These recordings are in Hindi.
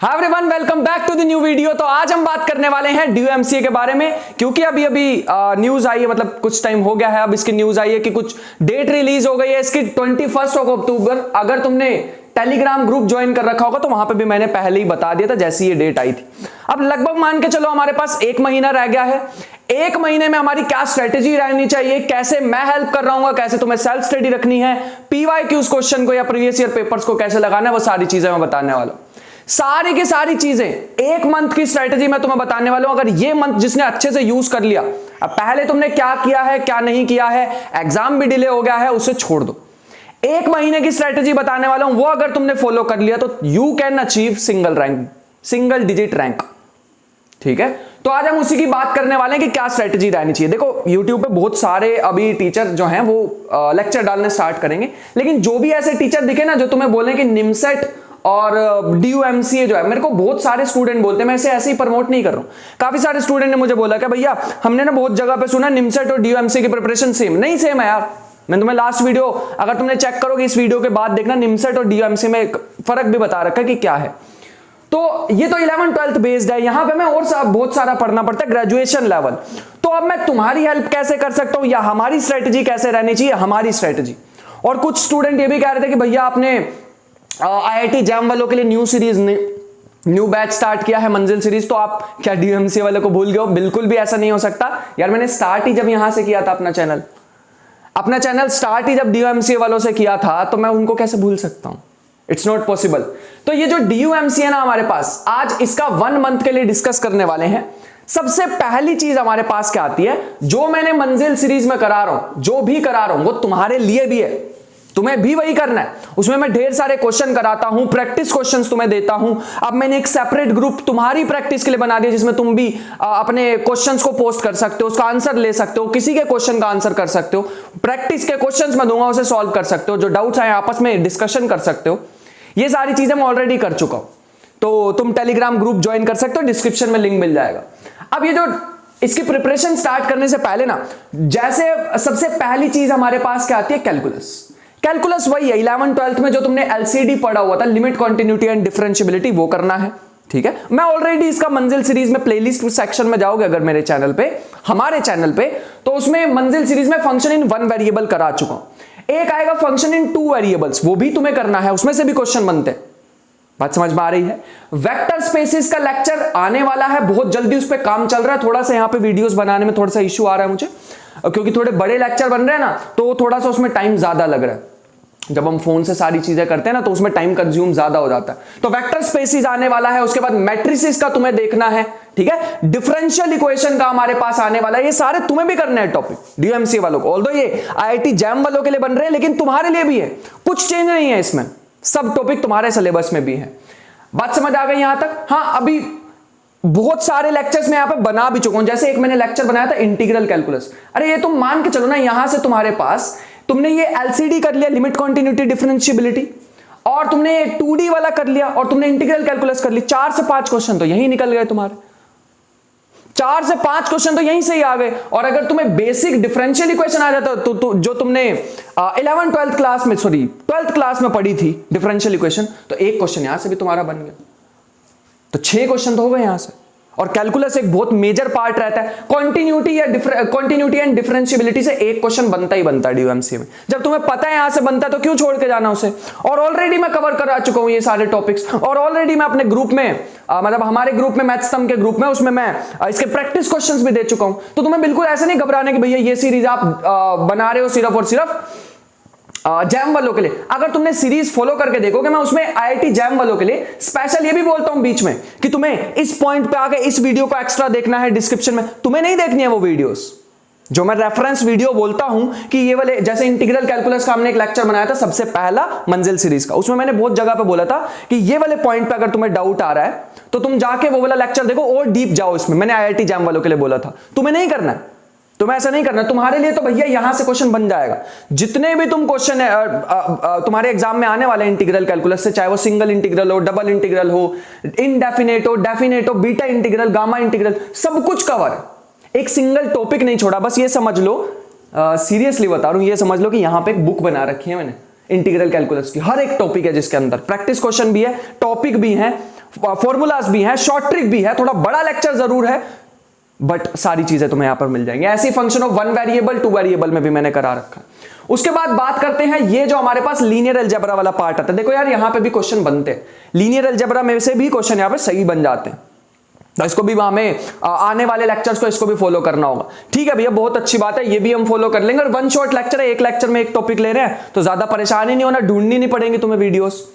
Hi everyone, welcome back to the new video. तो आज हम बात करने वाले हैं DU-MCA के बारे में, क्योंकि अभी न्यूज आई है, मतलब कुछ टाइम हो गया है, अब इसकी न्यूज आई है कि कुछ डेट रिलीज हो गई है इसकी 21 अक्टूबर। अगर तुमने टेलीग्राम ग्रुप ज्वाइन कर रखा होगा तो वहां पे भी मैंने पहले ही बता दिया था जैसी ये डेट आई थी। अब लगभग मान के चलो हमारे पास 1 महीना रह गया है। 1 महीने में हमारी क्या स्ट्रेटेजी रहनी चाहिए, कैसे मैं हेल्प कर रहा हूं, कैसे तुम्हें सेल्फ स्टडी रखनी है, PYQs क्वेश्चन को या प्रीवियस ईयर पेपर्स को कैसे लगाना है, वो सारी चीजें मैं बताने वाला हूं। सारी की सारी चीजें 1 मंथ की स्ट्रेटेजी मैं तुम्हें बताने वाला हूं। अगर ये मंथ जिसने अच्छे से यूज कर लिया, अब पहले तुमने क्या किया है क्या नहीं किया है, एग्जाम भी डिले हो गया है, उसे छोड़ दो। 1 महीने की स्ट्रेटेजी बताने वाला हूं, वो अगर तुमने फॉलो कर लिया तो you can achieve single digit rank. ठीक है, तो आज हम उसी की बात करने वाले हैं कि क्या स्ट्रेटेजी रहनी चाहिए। देखो YouTube पे बहुत सारे अभी टीचर जो हैं वो लेक्चर डालने स्टार्ट करेंगे, लेकिन जो भी ऐसे टीचर दिखे ना जो तुम्हें बोले कि निमसेट और DU-MCA जो है, मेरे को बहुत सारे स्टूडेंट बोलते हैं, मैं इसे ऐसे ही प्रमोट नहीं कर रहा हूं। काफी सारे स्टूडेंट ने मुझे बोला कि भैया हमने ना बहुत जगह पे सुना निमसेट और DU-MCA की प्रिपरेशन सेम नहीं। सेम है यार, मैं तुम्हें लास्ट वीडियो अगर तुमने चेक करोगे इस वीडियो के बाद देखना, निमसेट और DU-MCA में एक फर्क भी बता रखा है कि क्या है। तो ये तो 11th-12th बेस्ड है, यहां पे मैं और बहुत सारा पढ़ना पड़ता है ग्रेजुएशन लेवल। तो अब मैं तुम्हारी हेल्प कैसे कर सकता हूं या हमारी स्ट्रेटेजी कैसे रहनी चाहिए, हमारी स्ट्रेटेजी। और कुछ स्टूडेंट ये भी कह रहे थे कि भैया आपने IIT जैम वालों के लिए न्यू बैच स्टार्ट किया है, मंजिल सीरीज, तो आप क्या DU-MCA वालों को भूल गए हो? बिल्कुल भी ऐसा नहीं हो सकता यार। मैंने स्टार्ट ही जब यहां से किया था, अपना चैनल स्टार्ट ही जब DU-MCA वालों से किया था, तो मैं उनको कैसे भूल सकता हूं? It's not possible. तो ये जो DU-MCA ना हमारे पास, आज इसका 1 मंथ के लिए डिस्कस करने वाले हैं। सबसे पहली चीज हमारे पास क्या आती है, जो मैंने मंजिल सीरीज में करा रहा हूं, जो भी करा रहा हूं वो तुम्हारे लिए भी है, तुम्हें भी वही करना है। उसमें मैं ढेर सारे क्वेश्चन कराता हूं, प्रैक्टिस क्वेश्चंस तुम्हें देता हूं। अब मैंने एक सेपरेट ग्रुप तुम्हारी प्रैक्टिस के लिए बना दिया, जिसमें तुम भी अपने क्वेश्चंस को पोस्ट कर सकते हो, उसका आंसर ले सकते हो, किसी के क्वेश्चन का आंसर कर सकते हो, प्रैक्टिस के क्वेश्चंस मैं दूंगा उसे सॉल्व कर सकते हो, जो डाउट्स आए आपस में डिस्कशन कर सकते हो। ये सारी चीजें मैं ऑलरेडी कर चुका हूं, तो तुम टेलीग्राम ग्रुप ज्वाइन कर सकते हो, डिस्क्रिप्शन में लिंक मिल जाएगा। अब ये जो इसकी प्रिपरेशन स्टार्ट करने से पहले ना, जैसे सबसे पहली चीज हमारे पास क्या आती है, कैलकुलस वही है 11th-12th में जो तुमने LCD पढ़ा हुआ था, लिमिट, कॉन्टिन्यूटी एंड डिफरेंशियबिलिटी, वो करना है। ठीक है, मैं ऑलरेडी इसका मंजिल सीरीज में प्लेलिस्ट सेक्शन में जाओगे अगर मेरे चैनल पे, हमारे चैनल पे, तो उसमें मंजिल सीरीज में फंक्शन इन 1 वेरिएबल करा चुका हूं। एक आएगा फंक्शन इन 2 वेरिएबल्स, वो भी तुम्हें करना है, उसमें से भी क्वेश्चन बनते हैं। बात समझ में आ रही है? वेक्टर स्पेसिस का लेक्चर आने वाला है बहुत जल्दी, उस पर काम चल रहा है। थोड़ा सा यहाँ पे वीडियोस बनाने में थोड़ा सा इश्यू आ रहा है मुझे, क्योंकि थोड़े बड़े लेक्चर बन रहे हैं ना, तो थोड़ा सा उसमें टाइम ज्यादा लग रहा है। जब हम फोन से सारी चीजें करते हैं ना, तो उसमें टाइम कंज्यूम ज्यादा हो जाता है। तो वेक्टर स्पेसिस आने वाला है, उसके बाद मैट्रिसेस का तुम्हें देखना है। ठीक है, डिफरेंशियल इक्वेशन का हमारे पास आने वाला है। ये सारे तुम्हें भी करने हैं टॉपिक, DU-MCA वालों को। ऑल्दो ये IIT जैम वालों के लिए बन रहे हैं, लेकिन तुम्हारे लिए भी है, कुछ चेंज नहीं है इसमें, सब टॉपिक तुम्हारे सिलेबस में भी है। बात समझ आ गई यहां तक? हाँ, अभी बहुत सारे लेक्चर्स में यहां पे बना भी चुका हूं। जैसे एक मैंने लेक्चर बनाया था इंटीग्रल कैलकुलस। अरे ये तुम मान के चलो ना, यहां से तुम्हारे पास तुमने ये LCD कर लिया, लिमिट, कॉन्टिन्यूटी, डिफरेंशियबिलिटी, और तुमने ये 2D वाला कर लिया, और तुमने इंटीग्रल कैलकुलस कर ली। 4 से 5 क्वेश्चन तो यही निकल गए तुम्हारे, 4 से 5 क्वेश्चन तो यहीं से ही आ गए। और अगर तुम्हें बेसिक डिफरेंशियल इक्वेशन आ जाता तो जो तुमने 11th-12th क्लास में, 12th क्लास में पढ़ी थी डिफरेंशियल इक्वेशन, तो एक क्वेश्चन यहां से भी तुम्हारा बन गया, तो 6 क्वेश्चन तो हो गए यहां से। और कैलकुलस एक बहुत मेजर पार्ट रहता है, कॉन्टिन्यूटी एंड डिफरेंशियबिलिटी से एक क्वेश्चन बनता ही बनता है DU-MCA में। जब तुम्हें पता है यहां से बनता है तो क्यों छोड़ के जाना उसे? और ऑलरेडी मैं कवर करा चुका हूं ये सारे टॉपिक्स, और ऑलरेडी मैं अपने ग्रुप में मतलब हमारे ग्रुप में, मैथ्सतम के ग्रुप में, उसमें मैं इसके प्रैक्टिस क्वेश्चंस भी दे चुका हूं। तो तुम्हें बिल्कुल ऐसे नहीं घबराने कि भैया ये सीरीज आप बना रहे हो सिर्फ और सिर्फ जैम वालों के लिए। अगर तुमने सीरीज फॉलो करके देखोगे, मैं उसमें IIT जैम वालों के लिए स्पेशल ये भी बोलता हूं बीच में कि तुम्हें इस पॉइंट पे आके इस वीडियो को एक्स्ट्रा देखना है डिस्क्रिप्शन में। तुम्हें नहीं देखनी है वो वीडियोस, जो मैं रेफरेंस वीडियो बोलता हूं कि ये वाले, जैसे इंटीग्रल कैलकुलस का हमने एक लेक्चर बनाया था सबसे पहला मंजिल सीरीज का, उसमें मैंने बहुत जगह पे बोला था कि ये वाले पॉइंट पे अगर तुम्हें डाउट आ रहा है तो तुम जाके वो वाला लेक्चर देखो और डीप जाओ इसमें। मैंने IIT जैम वालों के लिए बोला था, तुम्हें नहीं करना है, तुम्हें ऐसा नहीं करना। तुम्हारे लिए तो भैया यहां से क्वेश्चन बन जाएगा, जितने भी तुम क्वेश्चन है तुम्हारे एग्जाम में आने वाले इंटीग्रल कैलकुलस से, चाहे वो सिंगल इंटीग्रल हो, डबल इंटीग्रल हो, इनडेफिनेट हो, डेफिनेट हो, बीटा इंटीग्रल, गामा इंटीग्रल, सब कुछ कवर। एक सिंगल टॉपिक नहीं छोड़ा। बस ये समझ लो, सीरियसली बता रहा हूं, ये समझ लो कि यहां पे एक बुक बना रखी है मैंने इंटीग्रल कैलकुलस की, हर एक टॉपिक है जिसके अंदर प्रैक्टिस क्वेश्चन भी है, टॉपिक भी है, फॉर्मूलाज भी हैं, शॉर्ट ट्रिक भी है, थोड़ा बड़ा लेक्चर जरूर है, बट सारी चीजें तुम्हें यहां पर मिल जाएंगी। ऐसी फंक्शन ऑफ 1 वेरिएबल 2 वेरिएबल में भी मैंने करा रखा है। उसके बाद बात करते हैं ये जो हमारे पास लीनियर अलजेब्रा वाला पार्ट आता है। देखो यार यहां पे भी क्वेश्चन बनते हैं, लीनियर अलजेब्रा में से भी क्वेश्चन यहां पे सही बन जाते हैं, तो इसको भी हमें आने वाले लेक्चर्स को इसको भी फॉलो करना होगा। ठीक है भैया, बहुत अच्छी बात है, ये भी हम फॉलो कर लेंगे। और वन शॉट लेक्चर है, एक लेक्चर में एक टॉपिक ले रहे हैं, तो ज्यादा परेशानी नहीं होना, ढूंढनी नहीं पड़ेंगी तुम्हें वीडियोस।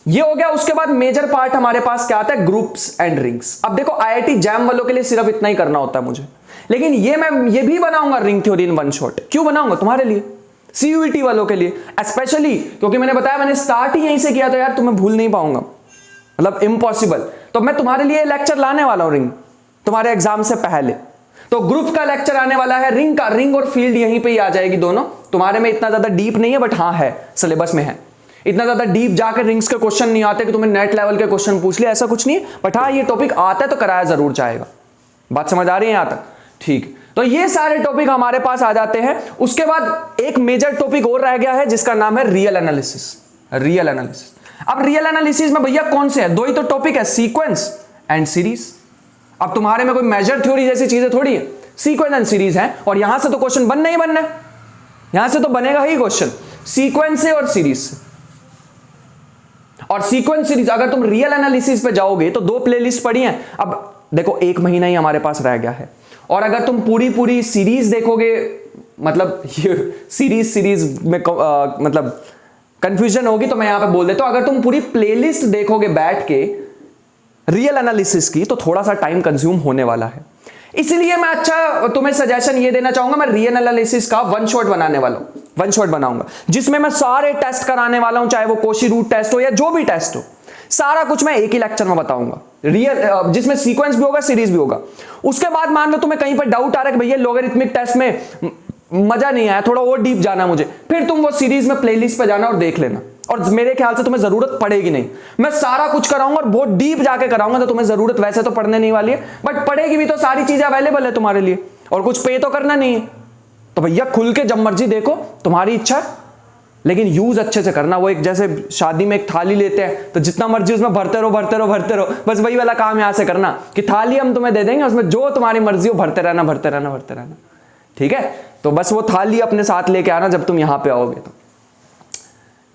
ये हो गया। उसके बाद मेजर पार्ट हमारे पास क्या आता है, ग्रुप्स एंड रिंग्स। अब देखो IIT जैम वालों के लिए सिर्फ इतना ही करना होता है मुझे, लेकिन मैं भी बनाऊंगा ring theory in one shot. क्यों बनाऊंगा? तुम्हारे लिए, CUET वालों के लिए स्पेशली, क्योंकि मैंने बताया मैंने स्टार्ट ही यहीं से किया, तो यार तुम्हें भूल नहीं पाऊंगा, मतलब इम्पॉसिबल। तो मैं तुम्हारे लिए लेक्चर लाने वाला हूं रिंग, तुम्हारे एग्जाम से पहले। तो ग्रुप का लेक्चर आने वाला है, रिंग का, रिंग और फील्ड यहीं पे ही आ जाएगी दोनों। तुम्हारे में इतना ज्यादा डीप नहीं है, बट हाँ है, सिलेबस में है। इतना ज्यादा डीप जाकर रिंग्स के क्वेश्चन नहीं आते कि तुम्हें नेट लेवल के क्वेश्चन पूछ लिया, ऐसा कुछ नहीं है, बट हाँ ये टॉपिक आता है तो कराया जरूर जाएगा। बात समझ आ रही है यहां तक? ठीक, तो ये सारे टॉपिक हमारे पास आ जाते हैं। उसके बाद एक मेजर टॉपिक और रह गया है जिसका नाम है रियल एनालिसिस। रियल एनालिसिस, अब रियल एनालिसिस में भैया कौन से है? दो ही तो टॉपिक है, सीक्वेंस एंड सीरीज। अब तुम्हारे में कोई मेजर थ्योरी जैसी चीजें थोड़ी है, सीक्वेंस एंड सीरीज है, और यहां से तो क्वेश्चन बनना ही बनना है, यहां से तो बनेगा ही क्वेश्चन, सीक्वेंस से और सीरीज से। और सीक्वेंस सीरीज अगर तुम रियल एनालिसिस पे जाओगे तो 2 प्लेलिस्ट पड़ी हैं। अब देखो 1 महीना ही हमारे पास रह गया है, और अगर तुम पूरी सीरीज देखोगे, मतलब सीरीज में मतलब कंफ्यूजन होगी, तो मैं यहां पे बोल देता हूं, अगर तुम पूरी प्लेलिस्ट देखोगे बैठ के रियल एनालिसिस की, तो थोड़ा सा टाइम कंज्यूम होने वाला है। इसलिए मैं अच्छा तुम्हें सजेशन ये देना चाहूंगा, मैं रियल एनालिसिस का वन शॉट बनाने वाला हूं, वन शॉट बनाऊंगा, जिसमें मैं सारे टेस्ट कराने वाला हूं, चाहे वो कोशी रूट टेस्ट हो या जो भी टेस्ट हो, सारा कुछ मैं एक ही लेक्चर में बताऊंगा। रियल, जिसमें सीक्वेंस भी होगा, सीरीज भी होगा। उसके बाद मान लो तुम्हें कहीं पर डाउट आ रहा है कि भैया लॉगरिथमिक टेस्ट में मजा नहीं आया, थोड़ा और डीप जाना मुझे, फिर तुम वो सीरीज में प्लेलिस्ट पे जाना और देख लेना, और मेरे ख्याल से तुम्हें जरूरत पड़ेगी नहीं। मैं सारा कुछ कराऊंगा और बहुत डीप जाके कराऊंगा, तो तुम्हें जरूरत वैसे तो पढ़ने नहीं वाली है, बट पढ़ेगी भी तो सारी चीजें अवेलेबल है तुम्हारे लिए, और कुछ पे तो करना नहीं है। तो भैया खुल के जब मर्जी देखो, तुम्हारी इच्छा, लेकिन यूज अच्छे से करना। वो एक जैसे शादी में एक थाली लेते हैं, तो जितना मर्जी उसमें भरते रहो भरते रहो भरते रहो, बस वही वाला काम यहां से करना कि थाली हम तुम्हें दे देंगे, उसमें जो तुम्हारी मर्जी हो भरते रहना भरते रहना भरते रहना। ठीक है, तो बस वो थाली अपने साथ लेके आना जब तुम यहां पे आओगे।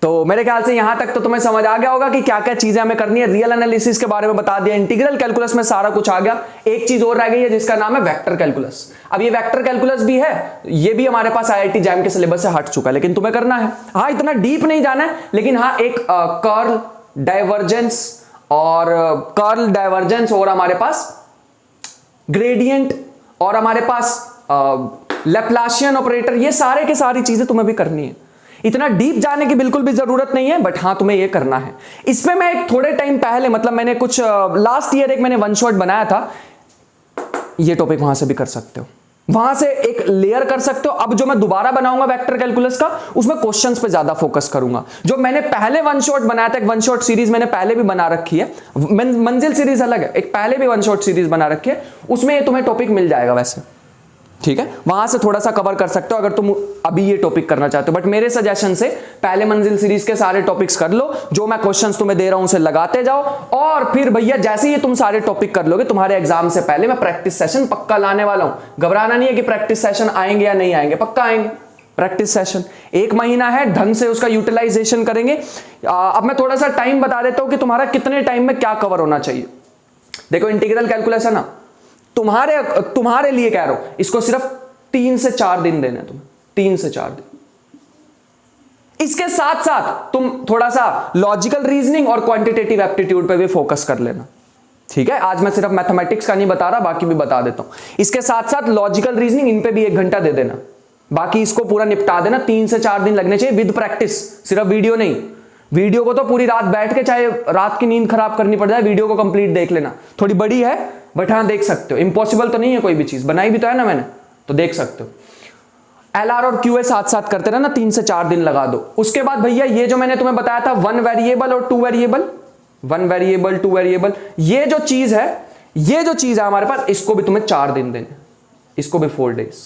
तो मेरे ख्याल से यहां तक तो तुम्हें समझ आ गया होगा कि क्या क्या चीजें हमें करनी है। रियल एनालिसिस के बारे में बता दिया, इंटीग्रल कैलकुलस में सारा कुछ आ गया। एक चीज और रह गई है जिसका नाम है वेक्टर कैलकुलस। अब ये वेक्टर कैलकुलस भी है, ये भी हमारे पास IIT जैम के सिलेबस से हट चुका है, लेकिन तुम्हें करना है। हाँ इतना डीप नहीं जाना है, लेकिन हाँ एक कर्ल डाइवर्जेंस और हमारे पास ग्रेडियंट और हमारे पास लैप्लासियन ऑपरेटर, ये सारे के सारी चीजें तुम्हें भी करनी है। इतना डीप जाने की बिल्कुल भी जरूरत नहीं है, बट हाँ तुम्हें ये करना है। इसमें मैं एक थोड़े टाइम पहले, मतलब मैंने कुछ लास्ट ईयर एक मैंने वन शॉट बनाया था, ये टॉपिक वहां से भी कर सकते हो, वहां से एक लेयर कर सकते हो। अब जो मैं दोबारा बनाऊंगा वेक्टर कैलकुलस का, उसमें क्वेश्चंस पे ज्यादा फोकस करूंगा। जो मैंने पहले वन शॉट बनाया था, एक वन शॉट सीरीज मैंने पहले भी बना रखी है, मंजिल सीरीज अलग है, एक पहले भी वन शॉट सीरीज बना रखी है, उसमें तुम्हें टॉपिक मिल जाएगा वैसे। ठीक है, वहां से थोड़ा सा कवर कर सकते हो अगर तुम अभी ये टॉपिक करना चाहते हो। बट मेरे सजेशन से पहले मंजिल सीरीज के सारे टॉपिक्स कर लो, जो मैं क्वेश्चंस तुम्हें दे रहा हूं उसे लगाते जाओ, और फिर भैया जैसे ही तुम सारे टॉपिक कर लोगे, तुम्हारे एग्जाम से पहले मैं प्रैक्टिस सेशन पक्का लाने वाला हूं। घबराना नहीं है कि प्रैक्टिस सेशन आएंगे या नहीं आएंगे, पक्का आएंगे प्रैक्टिस सेशन। 1 महीना है, ढंग से उसका यूटिलाइजेशन करेंगे। अब मैं थोड़ा सा टाइम बता देता हूं कि तुम्हारा कितने टाइम में क्या कवर होना चाहिए। देखो इंटीग्रल कैलकुलस है ना, तुम्हारे लिए कह रहा हूं, इसको सिर्फ 3 से 4 दिन देने तुम्हें, 3 से 4 दिन। इसके साथ साथ तुम थोड़ा सा लॉजिकल रीजनिंग और क्वांटिटेटिव एप्टीट्यूड पे भी फोकस कर लेना। ठीक है, आज मैं सिर्फ मैथमेटिक्स का नहीं बता रहा, बाकी भी बता देता हूं। इसके साथ साथ लॉजिकल रीजनिंग, इन पे भी 1 घंटा दे देना, बाकी इसको पूरा निपटा देना। 3 से 4 दिन लगने चाहिए विद प्रैक्टिस, सिर्फ वीडियो नहीं। वीडियो को तो पूरी रात बैठ के, चाहे रात की नींद खराब करनी पड़ जाए, वीडियो को कंप्लीट देख लेना। थोड़ी बड़ी है बट हाँ देख सकते हो, इंपॉसिबल तो नहीं है कोई भी चीज, बनाई भी तो है ना मैंने, तो देख सकते हो। LR और QA साथ साथ करते रहना, 3 से 4 दिन लगा दो। उसके बाद भैया ये जो मैंने तुम्हें बताया था 1 वेरिएबल और 2 वेरिएबल, 1 वेरिएबल 2 वेरिएबल, ये जो चीज है हमारे पास, इसको भी तुम्हें 4 दिन देने, इसको भी 4 डेज।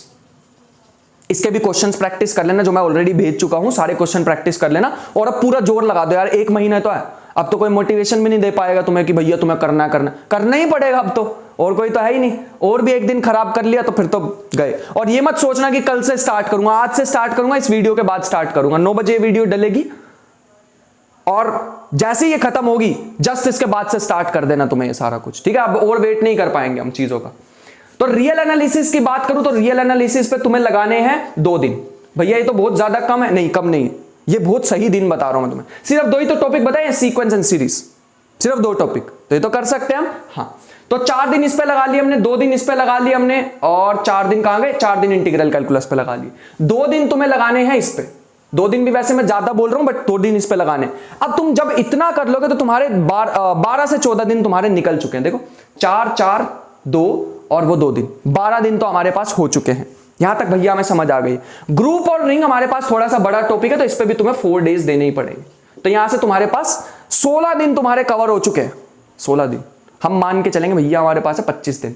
इसके भी क्वेश्चंस प्रैक्टिस कर लेना, जो मैं ऑलरेडी भेज चुका हूं, सारे क्वेश्चन प्रैक्टिस कर लेना। और अब पूरा जोर लगा दो यार, 1 महीना तो है, अब तो कोई मोटिवेशन भी नहीं दे पाएगा तुम्हें कि भैया तुम्हें करना ही पड़ेगा अब तो, और कोई तो है ही नहीं। और भी एक दिन खराब कर लिया तो फिर तो गए। और ये मत सोचना कि कल से स्टार्ट करूंगा, आज से स्टार्ट करूंगा, इस वीडियो के बाद स्टार्ट करूंगा। 9 बजे वीडियो डलेगी और जैसे ही ये खत्म होगी जस्ट इसके बाद से स्टार्ट कर देना तुम्हें ये सारा कुछ, ठीक है। अब और वेट नहीं कर पाएंगे हम चीजों का। तो रियल एनालिसिस की बात करूं तो रियल एनालिसिस पे तुम्हें लगाने हैं 2 दिन। भैया ये तो बहुत ज्यादा कम है, नहीं कम नहीं, ये बहुत सही दिन बता रहा हूं मैं तुम्हें। सिर्फ 2 ही तो टॉपिक बताए, सीक्वेंस एंड सीरीज, सिर्फ 2 टॉपिक, तो ये तो कर सकते हैं हम। हाँ, तो 4 दिन इस पे लगा लिए हमने, 2 दिन इस पे लगा लिए हमने, और 4 दिन कहां गए, 4 दिन इंटीग्रल कैलकुलस पे लगा लिए। 2 दिन तुम्हें लगाने हैं इस पे। 2 दिन भी वैसे मैं ज्यादा बोल रहा हूं, बट 2 दिन इस पे लगाने। अब तुम जब इतना कर लोगे तो तुम्हारे 12 से 14 दिन तुम्हारे निकल चुके हैं। देखो 4 4 2 और वो 2 दिन, 12 दिन तो हमारे पास हो चुके हैं। यहां तक भैया हमें समझ आ गई। ग्रुप और रिंग हमारे पास थोड़ा सा बड़ा टॉपिक है, तो इस पे भी तुम्हें 4 डेज देने ही पड़ेंगे। तो यहां से तुम्हारे पास 16 दिन तुम्हारे कवर हो चुके हैं। 16 दिन हम मान के चलेंगे भैया हमारे पास है 25 दिन,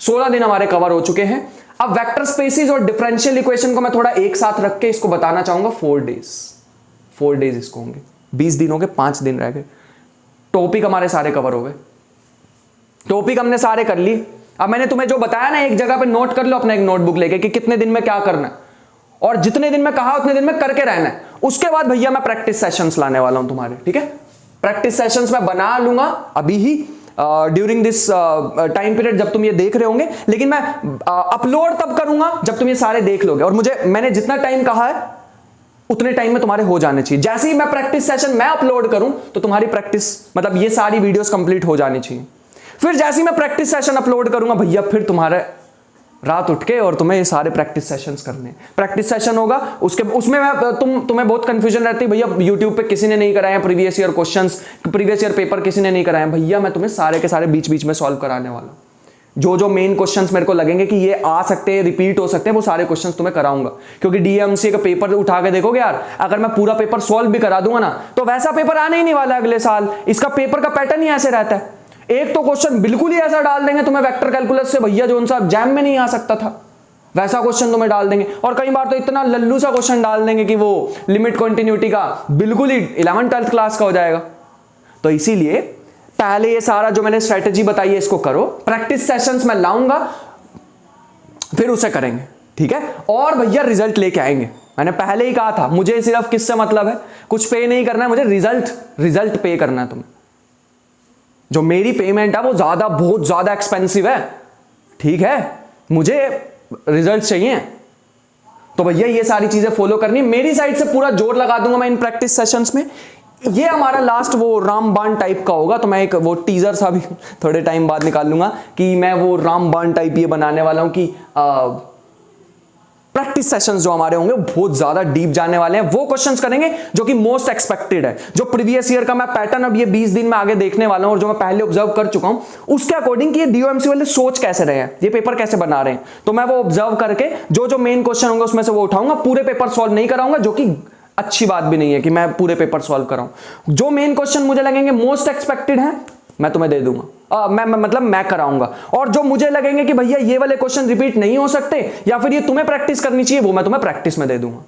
16 दिन हमारे कवर हो चुके हैं। अब वेक्टर स्पेसिस और डिफरेंशियल इक्वेशन को मैं थोड़ा एक साथ रख के इसको बताना चाहूंगा। 4 डेज इसको होंगे, 20 दिन हो गए, 5 दिन रह गए। टॉपिक हमारे सारे कवर हो गए, टॉपिक हमने सारे कर लिए। अब मैंने तुम्हें जो बताया ना, एक जगह पे नोट कर लो अपना एक नोटबुक लेके कि कितने दिन में क्या करना है, और जितने दिन में कहा उतने दिन में करके रहना है। उसके बाद भैया मैं प्रैक्टिस सेशंस लाने वाला हूं तुम्हारे, ठीक है। प्रैक्टिस सेशंस मैं बना लूंगा अभी ही ड्यूरिंग दिस टाइम पीरियड जब तुम ये देख रहे होंगे, लेकिन मैं अपलोड तब करूंगा जब तुम ये सारे देख लोगे। और मैंने जितना टाइम कहा है उतने टाइम में तुम्हारे हो जाने चाहिए। जैसे ही मैं प्रैक्टिस सेशन मैं अपलोड करूं तो तुम्हारी प्रैक्टिस मतलब ये सारी वीडियोस कंप्लीट हो जानी चाहिए। फिर जैसे ही मैं प्रैक्टिस सेशन अपलोड करूंगा भैया, फिर तुम्हारे रात उठ के और तुम्हें ये सारे प्रैक्टिस सेशंस करने। प्रैक्टिस सेशन होगा उसमें तुम्हें बहुत कंफ्यूजन रहती है, भैया यूट्यूब पे किसी ने नहीं कराया previous year questions, previous year paper किसी ने नहीं कराया। भैया मैं तुम्हें सारे के सारे बीच बीच में सॉल्व कराने वाला हूं। जो मेन क्वेश्चंस मेरे को लगेंगे कि ये आ सकते हैं, रिपीट हो सकते हैं, वो सारे क्वेश्चंस तुम्हें कराऊंगा। क्योंकि डीएमसी का पेपर उठा के देखोगे यार, अगर मैं पूरा पेपर सॉल्व भी करा दूंगा ना तो वैसा पेपर आने ही नहीं वाला अगले साल। इसका पेपर का पैटर्न ही ऐसे रहता है। एक तो क्वेश्चन बिल्कुल ही ऐसा डाल देंगे तुम्हें वेक्टर कैलकुलस से, भैया जो उनसा एग्जाम में नहीं आ सकता था वैसा क्वेश्चन तुम्हें डाल देंगे। और कई बार तो इतना लल्लू सा क्वेश्चन डाल देंगे कि वो लिमिट कंटिन्यूटी का बिल्कुल ही 11th-12th क्लास का हो जाएगा। तो इसीलिए पहले ये सारा जो मैंने स्ट्रेटेजी बताई है इसको करो, प्रैक्टिस सेशंस में लाऊंगा, फिर उसे करेंगे, ठीक है। और भैया रिजल्ट लेके आएंगे। मैंने पहले ही कहा था मुझे सिर्फ किससे मतलब है, कुछ पे नहीं करना है मुझे, रिजल्ट पे करना है तुम्हें। जो मेरी पेमेंट है वो बहुत ज्यादा एक्सपेंसिव है, ठीक है, मुझे रिजल्ट चाहिए। तो भैया ये सारी चीजें फॉलो करनी, मेरी साइड से पूरा जोर लगा दूंगा मैं इन प्रैक्टिस सेशंस में। ये हमारा लास्ट वो रामबाण टाइप का होगा, तो मैं एक वो टीजर सा भी थोड़े टाइम बाद निकाल लूंगा कि मैं वो रामबाण टाइप ये बनाने वाला हूं कि प्रैक्टिस सेशंस जो हमारे होंगे बहुत ज्यादा डीप जाने वाले हैं। वो क्वेश्चंस करेंगे जो कि मोस्ट एक्सपेक्टेड है, जो प्रीवियस ईयर का मैं पैटर्न अब ये 20 दिन में आगे देखने वाला हूं और जो मैं पहले ऑब्जर्व कर चुका हूं उसके अकॉर्डिंग कि ये डीओएमसी वाले सोच कैसे रहे हैं, ये पेपर कैसे बना रहे हैं। तो मैं वो ऑब्जर्व करके जो मेन क्वेश्चन होंगे उसमें से वो उठाऊंगा। पूरे पेपर सॉल्व नहीं कराऊंगा, जो कि अच्छी बात भी नहीं है कि मैं पूरे पेपर सॉल्व कराऊं। जो मेन क्वेश्चन मुझे लगेंगे मोस्ट एक्सपेक्टेड है मैं तुम्हें दे दूंगा, मैं कराऊंगा। और जो मुझे लगेंगे कि भैया ये वाले क्वेश्चन रिपीट नहीं हो सकते या फिर ये तुम्हें प्रैक्टिस करनी चाहिए, वो मैं तुम्हें प्रैक्टिस में दे दूंगा।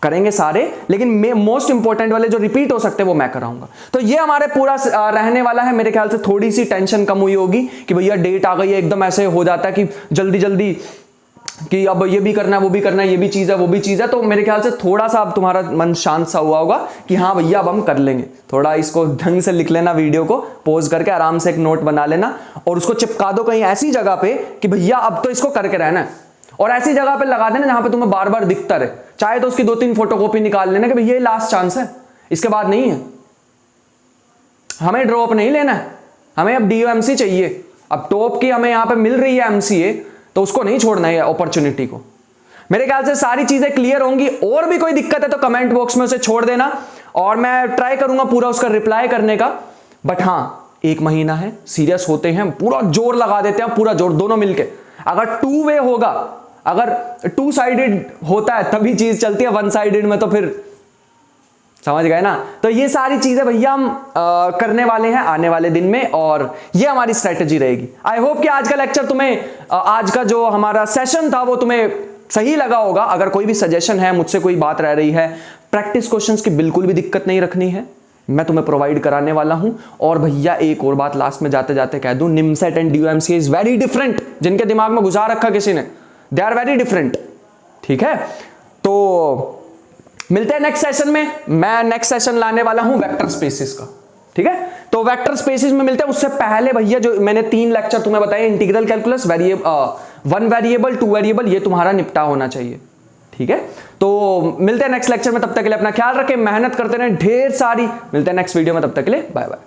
करेंगे सारे, लेकिन मोस्ट इंपॉर्टेंट वाले जो रिपीट हो सकते हैं वो मैं कराऊंगा। तो ये हमारे पूरा रहने वाला है। मेरे ख्याल से थोड़ी सी टेंशन कम हुई होगी कि भैया डेट आ गई है, एकदम ऐसे हो जाता है कि जल्दी जल्दी कि अब ये भी करना है वो भी करना है, ये भी चीज है वो भी चीज है। तो मेरे ख्याल से थोड़ा सा अब तुम्हारा मन शांत सा हुआ होगा कि हाँ भैया अब हम कर लेंगे। थोड़ा इसको ढंग से लिख लेना, वीडियो को पॉज करके आराम से एक नोट बना लेना और उसको चिपका दो कहीं ऐसी जगह पे कि भैया अब तो इसको करके रहना है। और ऐसी जगह पे लगा देना जहां पे तुम्हें बार बार दिखता रहे, चाहे तो उसकी 2-3 फोटोकॉपी निकाल लेना कि भैया ये लास्ट चांस है, इसके बाद नहीं है। हमें ड्रॉप नहीं लेना है, हमें अब डीओएमसी चाहिए। अब टॉप की हमें यहां पे मिल रही है एमसीए, तो उसको नहीं छोड़ना है अपॉर्चुनिटी को। मेरे ख्याल से सारी चीजें क्लियर होंगी। और भी कोई दिक्कत है तो कमेंट बॉक्स में उसे छोड़ देना और मैं ट्राई करूंगा पूरा उसका रिप्लाई करने का। बट हाँ 1 महीना है, सीरियस होते हैं, पूरा जोर लगा देते हैं, पूरा जोर दोनों मिलके। अगर 2 वे होगा, अगर 2 साइडेड होता है तभी चीज चलती है, 1 साइडेड में तो फिर समझ गए ना। तो ये सारी चीजें भैया हम करने वाले हैं आने वाले दिन में और ये हमारी स्ट्रेटेजी रहेगी। आई होप कि आज का लेक्चर तुम्हें आज का जो हमारा सेशन था वो तुम्हें सही लगा होगा। अगर कोई भी सजेशन है, मुझसे कोई बात रह रही है, प्रैक्टिस क्वेश्चंस की बिल्कुल भी दिक्कत नहीं रखनी है, मैं तुम्हें प्रोवाइड कराने वाला हूं। और भैया एक और बात लास्ट में जाते जाते कह दूं, NIMCET and DU MCA is very different. जिनके दिमाग में घुसा रखा किसी ने, दे आर वेरी डिफरेंट। ठीक है, तो मिलते हैं नेक्स्ट सेशन में। मैं नेक्स्ट सेशन लाने वाला हूं वेक्टर स्पेसिस का। ठीक है, तो वेक्टर स्पेसिस में मिलते हैं। उससे पहले भैया जो मैंने 3 लेक्चर तुम्हें बताए, इंटीग्रल कैलकुलस, 1 वेरिएबल 2 वेरिएबल, ये तुम्हारा निपटा होना चाहिए। ठीक है, तो मिलते हैं नेक्स्ट लेक्चर में। तब तक के लिए अपना ख्याल रखें, मेहनत करते रहें ढेर सारी। मिलते हैं नेक्स्ट वीडियो में, तब तक के लिए बाय बाय।